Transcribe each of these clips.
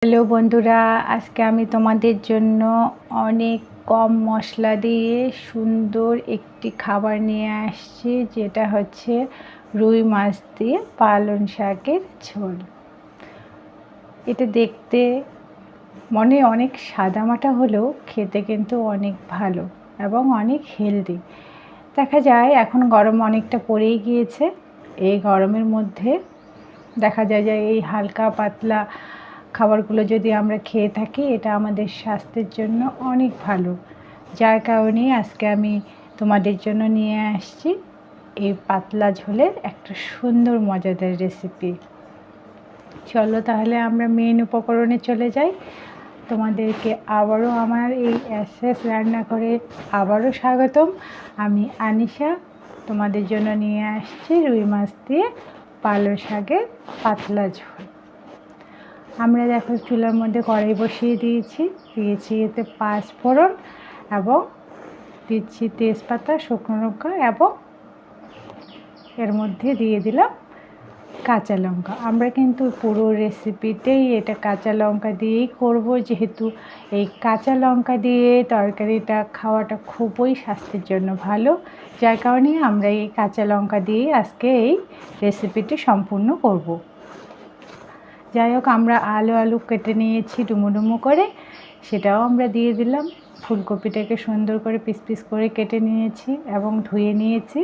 Hello বন্ধুরা, আজকে আমি তোমাদের জন্য অনেক কম মশলা দিয়ে সুন্দর একটি খাবার নিয়ে আসছি, যেটা হচ্ছে রুই মাছ দিয়ে পালং শাকের ঝোল। এটা দেখতে মনে অনেক সাদামাটা হলেও খেতে কিন্তু অনেক ভালো এবং অনেক হেলদি। দেখা যায় এখন গরম অনেকটা পড়েই গিয়েছে। এই গরমের মধ্যে দেখা যায় যে এই হালকা পাতলা খাবারগুলো যদি আমরা খেয়ে থাকি, এটা আমাদের স্বাস্থ্যের জন্য অনেক ভালো। যার কারণে আজকে আমি তোমাদের জন্য নিয়ে আসছি এই পাতলা ঝোলের একটা সুন্দর মজাদার রেসিপি। চলো তাহলে আমরা মেন উপকরণে চলে যাই। তোমাদেরকে আবারও আমার এই এসএস রান্নাঘরে আবারও স্বাগতম। আমি আনিশা তোমাদের জন্য নিয়ে আসছি রুই মাছ দিয়ে পালং শাকের পাতলা ঝোল। আমরা দেখো চুলার মধ্যে কড়াই বসিয়ে দিয়েছি এতে 5 ফোড়ন এবং দিচ্ছি তেজপাতা, শুকনো লঙ্কা এবং এর মধ্যে দিয়ে দিলাম কাঁচা লঙ্কা। আমরা কিন্তু পুরো রেসিপিতেই এটা কাঁচা লঙ্কা দিয়েই করব, যেহেতু এই কাঁচা লঙ্কা দিয়ে তরকারিটা খাওয়াটা খুবই স্বাস্থ্যের জন্য ভালো। যার কারণে আমরা এই কাঁচা লঙ্কা দিয়ে আজকে এই রেসিপিটি সম্পূর্ণ করব। যাই হোক, আমরা আলু কেটে নিয়েছি ডুমো করে, সেটাও আমরা দিয়ে দিলাম। ফুলকপিটাকে সুন্দর করে পিস করে কেটে নিয়েছি এবং ধুয়ে নিয়েছি,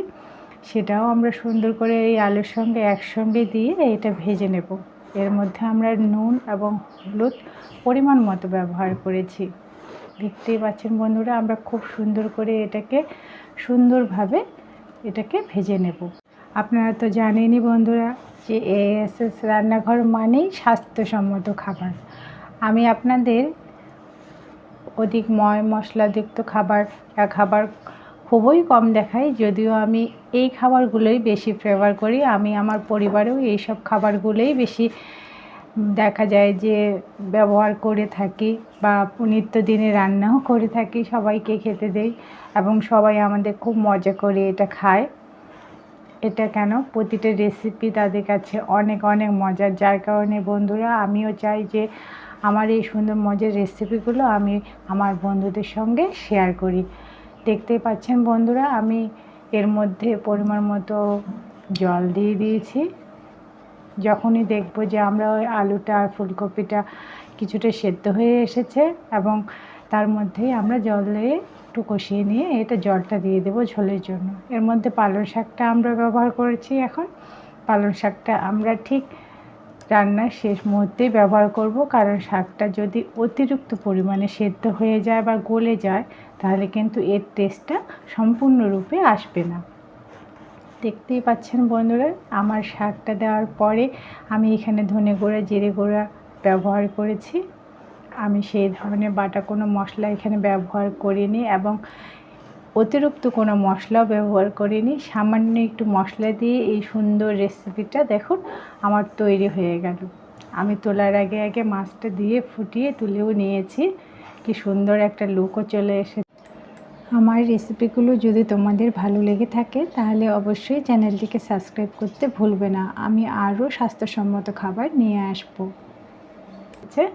সেটাও আমরা সুন্দর করে এই আলুর সঙ্গে একসঙ্গে দিয়ে এটা ভেজে নেব। এর মধ্যে আমরা নুন এবং হলুদ পরিমাণ মতো ব্যবহার করেছি। দেখতেই পাচ্ছেন বন্ধুরা, আমরা খুব সুন্দর করে সুন্দরভাবে এটাকে ভেজে নেব। আপনারা তো জানেনই বন্ধুরা যে এএসএস রান্নাঘর মানেই স্বাস্থ্যসম্মত খাবার। আমি আপনাদের অধিক মশলাযুক্ত খাবার খুবই কম দেখাই, যদিও আমি এই খাবারগুলোই বেশি ফেভার করি। আমি আমার পরিবারেও এইসব খাবারগুলোই বেশি দেখা যায় যে ব্যবহার করে থাকি বা নিত্যদিনে রান্নাও করে থাকি, সবাইকে খেতে দেই এবং সবাই আমাদের খুব মজা করে এটা খায়। এটা কেন, প্রতিটা রেসিপি তাদের কাছে অনেক মজার। যার কারণে বন্ধুরা, আমিও চাই যে আমার এই সুন্দর মজার রেসিপিগুলো আমি আমার বন্ধুদের সঙ্গে শেয়ার করি। দেখতেই পাচ্ছেন বন্ধুরা, আমি এর মধ্যে পরিমাণ মতো জল দিয়ে দিয়েছি। যখনই দেখবো যে আমরা ওই আলুটা আর ফুলকপিটা কিছুটা সেদ্ধ হয়ে এসেছে এবং তার মধ্যেই আমরা জল দিয়ে একটু কষিয়ে নিয়ে এটা জলটা দিয়ে দেবো ঝোলের জন্য। এর মধ্যে পালং শাকটা আমরা ব্যবহার করেছি। এখন পালং শাকটা আমরা ঠিক রান্নার শেষ মুহূর্তেই ব্যবহার করব, কারণ শাকটা যদি অতিরিক্ত পরিমাণে সেদ্ধ হয়ে যায় বা গলে যায়, তাহলে কিন্তু এর টেস্টটা সম্পূর্ণরূপে আসবে না। দেখতেই পাচ্ছেন বন্ধুরা, আমার শাকটা দেওয়ার পরে আমি এখানে ধনে গুঁড়া, জিরে গুঁড়া ব্যবহার করেছি। আমি সেই ধরনের বাটা কোনো মশলা এখানে ব্যবহার করিনি এবং অতিরিক্ত কোনো মশলাও ব্যবহার করিনি। সামান্য একটু মশলা দিয়ে এই সুন্দর রেসিপিটা দেখুন আমার তৈরি হয়ে গেল। আমি তোলার আগে মাছটা দিয়ে ফুটিয়ে তুলেও নিয়েছি। কি সুন্দর একটা লুকও চলে এসেছে। আমার রেসিপিগুলো যদি তোমাদের ভালো লেগে থাকে, তাহলে অবশ্যই চ্যানেলটিকে সাবস্ক্রাইব করতে ভুলবে না। আমি আরও স্বাস্থ্যসম্মত খাবার নিয়ে আসবো।